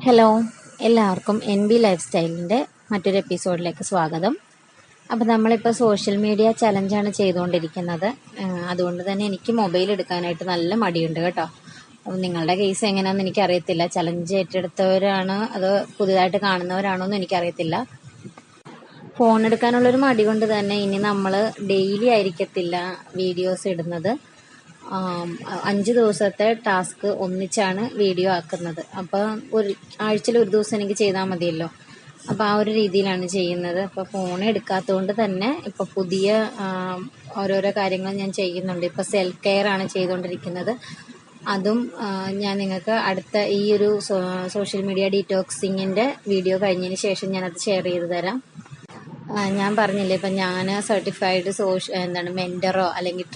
Hello, എല്ലാവർക്കും NB life സ്റ്റൈലിൻ്റെ മറ്റൊരു എപ്പിസോഡിലേക്ക് സ്വാഗതം. അപ്പോൾ നമ്മളിപ്പോൾ സോഷ്യൽ മീഡിയ ചലഞ്ചാണ് ചെയ്തുകൊണ്ടിരിക്കുന്നത്. അതുകൊണ്ട് തന്നെ എനിക്ക് മൊബൈൽ എടുക്കാനായിട്ട് നല്ല മടിയുണ്ട് കേട്ടോ. അപ്പോൾ നിങ്ങളുടെ കേസ് എങ്ങനെയാണെന്ന് എനിക്കറിയത്തില്ല. ചലഞ്ച് ഏറ്റെടുത്തവരാണ് അത് പുതിയതായിട്ട് കാണുന്നവരാണോ എന്ന് എനിക്കറിയത്തില്ല. ഫോൺ എടുക്കാനുള്ളൊരു മടി കൊണ്ട് തന്നെ ഇനി നമ്മൾ ഡെയിലി ആയിരിക്കത്തില്ല വീഡിയോസ് ഇടുന്നത്. 5 ദിവസത്തെ ടാസ്ക് ഒന്നിച്ചാണ് വീഡിയോ ആക്കുന്നത്. അപ്പോൾ ആഴ്ചയിൽ ഒരു ദിവസം എനിക്ക് ചെയ്താൽ മതിയല്ലോ. അപ്പോൾ ആ ഒരു രീതിയിലാണ് ചെയ്യുന്നത്. അപ്പോൾ ഫോൺ എടുക്കാത്തതുകൊണ്ട് തന്നെ ഇപ്പോൾ പുതിയ ഓരോരോ കാര്യങ്ങൾ ഞാൻ ചെയ്യുന്നുണ്ട്. ഇപ്പോൾ സെൽഫ് കെയർ ആണ് ചെയ്തുകൊണ്ടിരിക്കുന്നത്. അതും ഞാൻ നിങ്ങൾക്ക് അടുത്ത ഈ ഒരു സോഷ്യൽ മീഡിയ ഡീറ്റോക്സിങ്ങിൻ്റെ വീഡിയോ കഴിഞ്ഞതിന് ശേഷം ഞാനത് ഷെയർ ചെയ്ത് തരാം. ഞാൻ പറഞ്ഞില്ലേ, ഇപ്പം ഞാൻ സർട്ടിഫൈഡ് മെൻറ്ററോ അല്ലെങ്കിൽ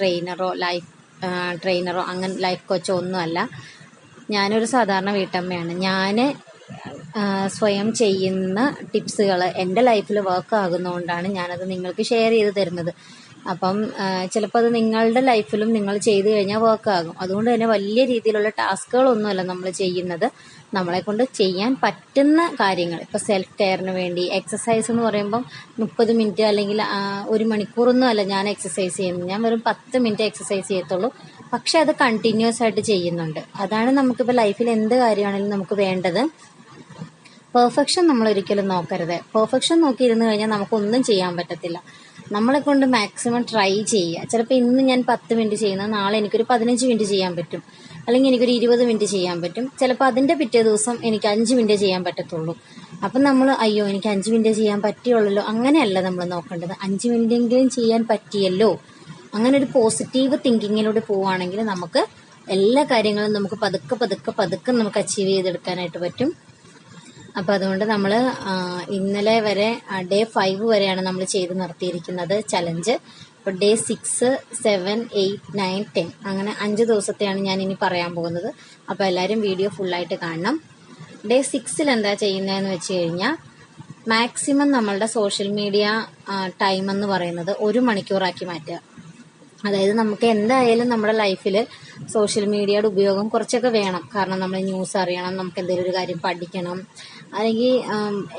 ട്രെയിനറോ അങ്ങനെ ലൈഫ് കോച്ചോ ഒന്നുമല്ല. ഞാനൊരു സാധാരണ വീട്ടമ്മയാണ്. ഞാൻ സ്വയം ചെയ്യുന്ന ടിപ്സുകൾ എൻ്റെ ലൈഫിൽ വർക്ക് ആകുന്നതുകൊണ്ടാണ് ഞാനത് നിങ്ങൾക്ക് ഷെയർ ചെയ്ത് തരുന്നത്. അപ്പം ചിലപ്പോൾ അത് നിങ്ങളുടെ ലൈഫിലും നിങ്ങൾ ചെയ്തു കഴിഞ്ഞാൽ വർക്ക് ആകും. അതുകൊണ്ട് തന്നെ വലിയ രീതിയിലുള്ള ടാസ്കുകളൊന്നുമല്ല നമ്മൾ ചെയ്യുന്നത്. നമ്മളെ കൊണ്ട് ചെയ്യാൻ പറ്റുന്ന കാര്യങ്ങൾ, ഇപ്പോൾ സെൽഫ് കെയറിന് വേണ്ടി എക്സസൈസ് എന്ന് പറയുമ്പം 30 മിനിറ്റ് അല്ലെങ്കിൽ 1 മണിക്കൂറൊന്നും അല്ല ഞാൻ എക്സസൈസ് ചെയ്യുന്നത്. ഞാൻ വെറും 10 മിനിറ്റ് എക്സസൈസ് ചെയ്യത്തുള്ളൂ. പക്ഷെ അത് കണ്ടിന്യൂസ് ആയിട്ട് ചെയ്യുന്നുണ്ട്. അതാണ് നമുക്കിപ്പോൾ ലൈഫിൽ എന്ത് കാര്യമാണെങ്കിലും നമുക്ക് വേണ്ടത്. പെർഫെക്ഷൻ നമ്മൾ ഒരിക്കലും നോക്കരുത്. പെർഫെക്ഷൻ നോക്കിയിരുന്നു കഴിഞ്ഞാൽ നമുക്കൊന്നും ചെയ്യാൻ പറ്റത്തില്ല. നമ്മളെ കൊണ്ട് മാക്സിമം ട്രൈ ചെയ്യുക. ചിലപ്പോൾ ഇന്ന് ഞാൻ 10 മിനിറ്റ് ചെയ്യുന്നത് നാളെ എനിക്കൊരു 15 മിനിറ്റ് ചെയ്യാൻ പറ്റും, അല്ലെങ്കിൽ എനിക്കൊരു 20 മിനിറ്റ് ചെയ്യാൻ പറ്റും. ചിലപ്പോൾ അതിൻ്റെ പിറ്റേ ദിവസം എനിക്ക് 5 മിനിറ്റ് ചെയ്യാൻ പറ്റത്തുള്ളൂ. അപ്പം നമ്മൾ എനിക്ക് 5 മിനിറ്റ് ചെയ്യാൻ പറ്റിയുള്ളല്ലോ, അങ്ങനെയല്ല നമ്മൾ നോക്കേണ്ടത്. 5 മിനിറ്റെങ്കിലും ചെയ്യാൻ പറ്റിയല്ലോ, അങ്ങനെ ഒരു പോസിറ്റീവ് തിങ്കിങ്ങിലൂടെ പോവുകയാണെങ്കിൽ നമുക്ക് എല്ലാ കാര്യങ്ങളും നമുക്ക് പതുക്കെ നമുക്ക് അച്ചീവ് ചെയ്തെടുക്കാനായിട്ട് പറ്റും. അപ്പോൾ അതുകൊണ്ട് നമ്മൾ ഇന്നലെ വരെ ഡേ 5 വരെയാണ് നമ്മൾ ചെയ്ത് നിർത്തിയിരിക്കുന്നത് ചലഞ്ച്. ഇപ്പോൾ ഡേ 6, 7, 8, 9, 10 അങ്ങനെ 5 ദിവസത്തെയാണ് ഞാൻ ഇനി പറയാൻ പോകുന്നത്. അപ്പോൾ എല്ലാവരും വീഡിയോ ഫുള്ളായിട്ട് കാണണം. ഡേ 6 എന്താ ചെയ്യുന്നതെന്ന് വെച്ച് കഴിഞ്ഞാൽ, മാക്സിമം നമ്മളുടെ സോഷ്യൽ മീഡിയ ടൈം എന്ന് പറയുന്നത് 1 മണിക്കൂറാക്കി മാറ്റുക. അതായത് നമുക്ക് എന്തായാലും നമ്മുടെ ലൈഫിൽ സോഷ്യൽ മീഡിയയുടെ ഉപയോഗം കുറച്ചൊക്കെ വേണം. കാരണം നമ്മൾ ന്യൂസ് അറിയണം, നമുക്ക് എന്തെങ്കിലും ഒരു കാര്യം പഠിക്കണം, അല്ലെങ്കിൽ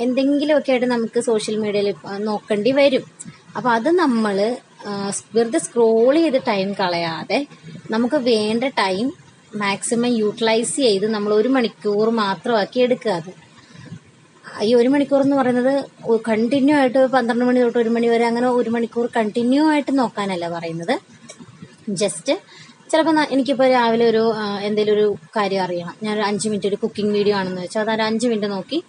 എന്തെങ്കിലുമൊക്കെ ആയിട്ട് നമുക്ക് സോഷ്യൽ മീഡിയയിൽ നോക്കേണ്ടി വരും. അപ്പോൾ അത് നമ്മൾ വെറുതെ സ്ക്രോൾ ചെയ്ത് ടൈം കളയാതെ നമുക്ക് വേണ്ട ടൈം മാക്സിമം യൂട്ടിലൈസ് ചെയ്ത് നമ്മൾ 1 മണിക്കൂർ മാത്രമാക്കി എടുക്കുക. അത് ഈ 1 മണിക്കൂർ എന്ന് പറയുന്നത് കണ്ടിന്യൂ ആയിട്ട് 12 മണി തൊട്ട് 1 മണി വരെ അങ്ങനെ 1 മണിക്കൂർ കണ്ടിന്യൂ ആയിട്ട് നോക്കാനല്ല പറയുന്നത്. ജസ്റ്റ് ചിലപ്പോൾ എനിക്കിപ്പോൾ രാവിലെ എന്തെങ്കിലും ഒരു കാര്യം അറിയണം, ഞാൻ 5 മിനിറ്റ് ഒരു കുക്കിംഗ് വീഡിയോ ആണെന്ന് വെച്ചാൽ അത് 5 മിനിറ്റ് നോക്കി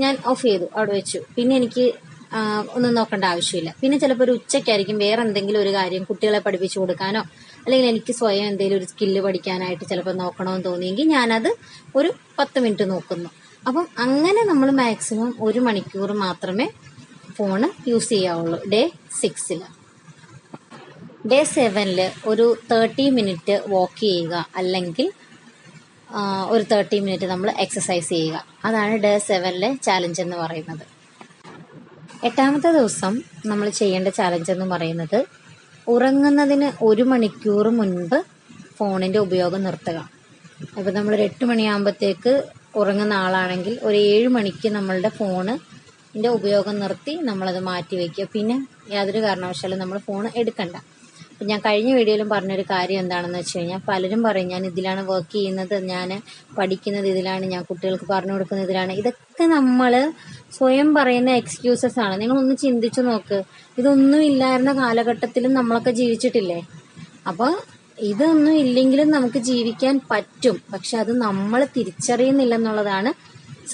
ഞാൻ ഓഫ് ചെയ്തു, അവിടെ വെച്ചു. പിന്നെ എനിക്ക് ഒന്നും നോക്കേണ്ട ആവശ്യമില്ല. പിന്നെ ചിലപ്പോൾ ഒരു ഉച്ചയ്ക്കായിരിക്കും വേറെ എന്തെങ്കിലും ഒരു കാര്യം കുട്ടികളെ പഠിപ്പിച്ചു കൊടുക്കാനോ അല്ലെങ്കിൽ എനിക്ക് സ്വയം എന്തെങ്കിലും ഒരു സ്കില്ല് പഠിക്കാനായിട്ട് ചിലപ്പോൾ നോക്കണമെന്ന് തോന്നിയെങ്കിൽ ഞാനത് ഒരു 10 മിനിറ്റ് നോക്കുന്നു. അപ്പം അങ്ങനെ നമ്മൾ മാക്സിമം 1 മണിക്കൂർ മാത്രമേ ഫോണ് യൂസ് ചെയ്യാവുള്ളൂ ഡേ 6. ഡേ 7 ഒരു 30 മിനിറ്റ് വാക്ക് ചെയ്യുക, അല്ലെങ്കിൽ ഒരു 30 മിനിറ്റ് നമ്മൾ എക്സസൈസ് ചെയ്യുക. അതാണ് ഡേ 7 ചാലഞ്ച് എന്ന് പറയുന്നത്. 8ാമത്തെ ദിവസം നമ്മൾ ചെയ്യേണ്ട ചാലഞ്ച് എന്ന് പറയുന്നത്, ഉറങ്ങുന്നതിന് 1 മണിക്കൂർ മുൻപ് ഫോണിൻ്റെ ഉപയോഗം നിർത്തുക. അപ്പോൾ നമ്മളൊരു 8 മണിയാകുമ്പോഴത്തേക്ക് ഉറങ്ങുന്ന ആളാണെങ്കിൽ ഒരു 7 മണിക്ക് നമ്മളുടെ ഫോണിൻ്റെ ഉപയോഗം നിർത്തി നമ്മളത് മാറ്റി വയ്ക്കുക. പിന്നെ യാതൊരു കാരണവശാലും നമ്മൾ ഫോൺ എടുക്കണ്ട. അപ്പം ഞാൻ കഴിഞ്ഞ വീഡിയോയിലും പറഞ്ഞൊരു കാര്യം എന്താണെന്ന് വെച്ച് കഴിഞ്ഞാൽ, പലരും പറയും ഞാൻ ഇതിലാണ് വർക്ക് ചെയ്യുന്നത്, ഞാൻ പഠിക്കുന്നത് ഇതിലാണ്, ഞാൻ കുട്ടികൾക്ക് പറഞ്ഞു കൊടുക്കുന്നത് ഇതിലാണ്. ഇതൊക്കെ നമ്മൾ സ്വയം പറയുന്ന എക്സ്ക്യൂസസ് ആണ്. നിങ്ങളൊന്ന് ചിന്തിച്ചു നോക്ക്. ഇതൊന്നും ഇല്ലായിരുന്ന കാലഘട്ടത്തിലും നമ്മളൊക്കെ ജീവിച്ചിട്ടില്ലേ? അപ്പോൾ ഇതൊന്നും ഇല്ലെങ്കിലും നമുക്ക് ജീവിക്കാൻ പറ്റും. പക്ഷെ അത് നമ്മൾ തിരിച്ചറിയുന്നില്ലെന്നുള്ളതാണ്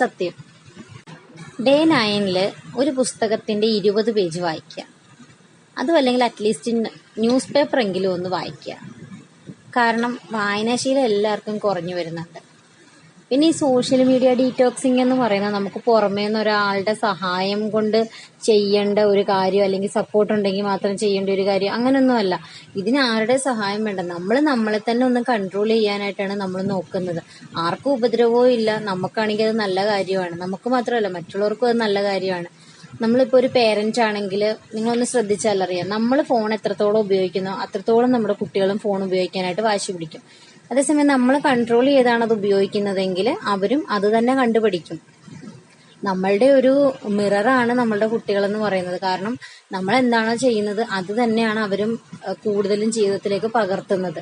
സത്യം. ഡേ 9 ഒരു പുസ്തകത്തിൻ്റെ 20 പേജ് വായിക്കുക. അതും അല്ലെങ്കിൽ അറ്റ്ലീസ്റ്റ് ന്യൂസ് പേപ്പർ എങ്കിലും ഒന്ന് വായിക്കുക. കാരണം വായനാശീലം എല്ലാവർക്കും കുറഞ്ഞു വരുന്നുണ്ട്. പിന്നെ ഈ സോഷ്യൽ മീഡിയ ഡീറ്റോക്സിങ് എന്ന് പറയുന്നത് നമുക്ക് പുറമേ നിന്ന് ഒരാളുടെ സഹായം കൊണ്ട് ചെയ്യേണ്ട ഒരു കാര്യം, അല്ലെങ്കിൽ സപ്പോർട്ട് ഉണ്ടെങ്കിൽ മാത്രം ചെയ്യേണ്ട ഒരു കാര്യം, അങ്ങനെയൊന്നുമല്ല. ഇതിന് ആരുടെ സഹായം വേണ്ട. നമ്മളെ തന്നെ ഒന്ന് കൺട്രോൾ ചെയ്യാനായിട്ടാണ് നമ്മൾ നോക്കുന്നത്. ആർക്കും ഉപദ്രവവും ഇല്ല, നമുക്കാണെങ്കിൽ അത് നല്ല കാര്യമാണ്. നമുക്ക് മാത്രമല്ല മറ്റുള്ളവർക്കും അത് നല്ല കാര്യമാണ്. നമ്മളിപ്പോൾ ഒരു പേരന്റ് ആണെങ്കിൽ നിങ്ങളൊന്ന് ശ്രദ്ധിച്ചാൽ അറിയാം, നമ്മൾ ഫോൺ എത്രത്തോളം ഉപയോഗിക്കുന്നോ അത്രത്തോളം നമ്മുടെ കുട്ടികളും ഫോൺ ഉപയോഗിക്കാനായിട്ട് വാശി പിടിക്കും. അതേസമയം നമ്മൾ കൺട്രോൾ ചെയ്താണ് അത് ഉപയോഗിക്കുന്നതെങ്കിൽ അവരും അത് തന്നെ കണ്ടുപിടിക്കും. നമ്മളുടെ ഒരു മിററാണ് നമ്മളുടെ കുട്ടികളെന്ന് പറയുന്നത്. കാരണം നമ്മൾ എന്താണോ ചെയ്യുന്നത് അത് തന്നെയാണ് അവരും കൂടുതലും ജീവിതത്തിലേക്ക് പകർത്തുന്നത്.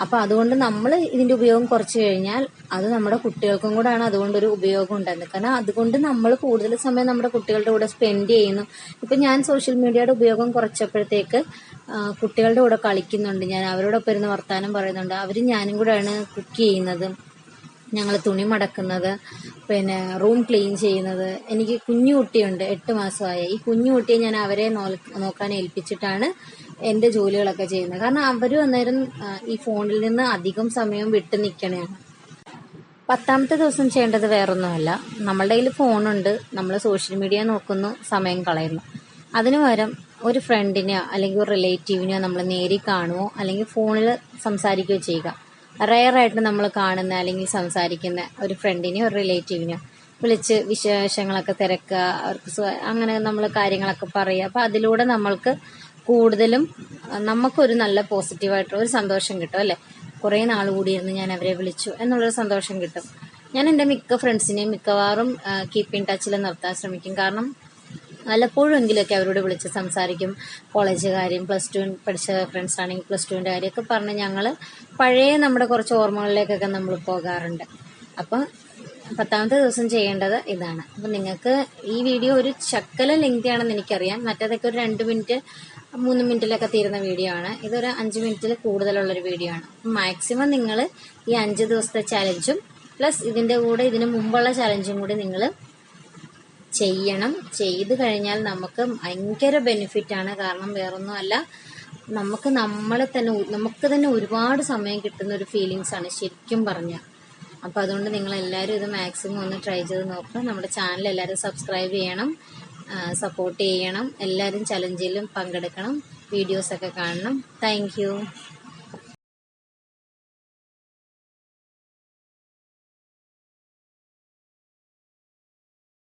അപ്പൊ അതുകൊണ്ട് നമ്മൾ ഇതിന്റെ ഉപയോഗം കുറച്ച് കഴിഞ്ഞാൽ അത് നമ്മുടെ കുട്ടികൾക്കും കൂടെയാണ് അതുകൊണ്ടൊരു ഉപയോഗം ഉണ്ടാകുന്നത്. കാരണം അതുകൊണ്ട് നമ്മൾ കൂടുതൽ സമയം നമ്മുടെ കുട്ടികളുടെ കൂടെ സ്പെൻഡ് ചെയ്യുന്നു. ഇപ്പൊ ഞാൻ സോഷ്യൽ മീഡിയയുടെ ഉപയോഗം കുറച്ചപ്പോഴത്തേക്ക് കുട്ടികളുടെ കൂടെ കളിക്കുന്നുണ്ട്, ഞാൻ അവരോടൊപ്പം ഇരുന്ന് വർത്താനം പറയുന്നുണ്ട്. അവരും ഞാനും കൂടെയാണ് കുക്ക് ചെയ്യുന്നത്, ഞങ്ങൾ തുണി മടക്കുന്നത്, പിന്നെ റൂം ക്ലീൻ ചെയ്യുന്നത്. എനിക്ക് കുഞ്ഞു കുട്ടിയുണ്ട്, 8 മാസമായ. ഈ കുഞ്ഞു കുട്ടിയെ ഞാൻ അവരെ നോക്കാൻ ഏൽപ്പിച്ചിട്ടാണ് എൻ്റെ ജോലികളൊക്കെ ചെയ്യുന്നത്. കാരണം അവരും അന്നേരം ഈ ഫോണിൽ നിന്ന് അധികം സമയം വിട്ടു നിൽക്കണയാണ്. 10ാമത്തെ ദിവസം ചെയ്യേണ്ടത് വേറൊന്നുമല്ല, നമ്മളുടെ കയ്യിൽ ഫോണുണ്ട്, നമ്മൾ സോഷ്യൽ മീഡിയ നോക്കുന്നു, സമയം കളയുന്നു. അതിനു പകരം ഒരു ഫ്രണ്ടിനെയോ അല്ലെങ്കിൽ ഒരു റിലേറ്റീവിനെയോ നമ്മൾ നേരി കാണുമോ അല്ലെങ്കിൽ ഫോണിൽ സംസാരിക്കുകയോ ചെയ്യുക. റയറായിട്ട് നമ്മൾ കാണുന്ന അല്ലെങ്കിൽ സംസാരിക്കുന്ന ഒരു ഫ്രണ്ടിനെയോ ഒരു റിലേറ്റീവിനെയോ വിളിച്ച് വിശേഷങ്ങളൊക്കെ തിരക്കുക, അവർക്ക് അങ്ങനെ നമ്മൾ കാര്യങ്ങളൊക്കെ പറയുക. അപ്പം അതിലൂടെ നമ്മൾക്ക് കൂടുതലും നമുക്കൊരു നല്ല പോസിറ്റീവായിട്ടുള്ള ഒരു സന്തോഷം കിട്ടും അല്ലേ. കുറേ നാൾ കൂടിയിരുന്ന് ഞാൻ അവരെ വിളിച്ചു എന്നുള്ളൊരു സന്തോഷം കിട്ടും. ഞാൻ എൻ്റെ മിക്ക ഫ്രണ്ട്സിനെയും മിക്കവാറും കീപ്പ് ഇൻ ടച്ചിൽ നിർത്താൻ ശ്രമിക്കും. കാരണം വല്ലപ്പോഴും എങ്കിലൊക്കെ അവരോട് വിളിച്ച് സംസാരിക്കും. കോളേജ് കാര്യം, +2 പഠിച്ച ഫ്രണ്ട്സ് ആണെങ്കിൽ +2ന്റെ കാര്യമൊക്കെ പറഞ്ഞ് ഞങ്ങൾ പഴയ നമ്മുടെ കുറച്ച് ഓർമ്മകളിലേക്കൊക്കെ നമ്മൾ പോകാറുണ്ട്. അപ്പം 10ാമത്തെ ദിവസം ചെയ്യേണ്ടത് ഇതാണ്. അപ്പം നിങ്ങൾക്ക് ഈ വീഡിയോ ഒരു ശക്കല ലെങ്തി ആണെന്ന് എനിക്കറിയാം. മറ്റേതൊക്കെ ഒരു 2 മിനിറ്റ് 3 മിനിറ്റിലൊക്കെ തീരുന്ന വീഡിയോ ആണ്. ഇതൊരു 5 മിനിറ്റിൽ കൂടുതലുള്ളൊരു വീഡിയോ ആണ്. മാക്സിമം നിങ്ങൾ ഈ 5 ദിവസത്തെ ചാലഞ്ചും പ്ലസ് ഇതിൻ്റെ കൂടെ ഇതിന് മുമ്പുള്ള ചാലഞ്ചും കൂടി നിങ്ങൾ ചെയ്യണം. ചെയ്തു കഴിഞ്ഞാൽ നമുക്ക് ഭയങ്കര ബെനിഫിറ്റ് ആണ്. കാരണം വേറൊന്നുമല്ല, നമുക്ക് തന്നെ ഒരുപാട് സമയം കിട്ടുന്ന ഒരു ഫീലിങ്സ് ആണ് ശരിക്കും പറഞ്ഞാൽ. അപ്പോൾ അതുകൊണ്ട് നിങ്ങൾ എല്ലാവരും ഇത് മാക്സിമം ഒന്ന് ട്രൈ ചെയ്ത് നോക്കുക. നമ്മുടെ ചാനൽ എല്ലാവരും സബ്സ്ക്രൈബ് ചെയ്യണം, സപ്പോർട്ട് ചെയ്യണം. എല്ലാവരും ചലഞ്ചിലും പങ്കെടുക്കണം, വീഡിയോസൊക്കെ കാണണം. താങ്ക്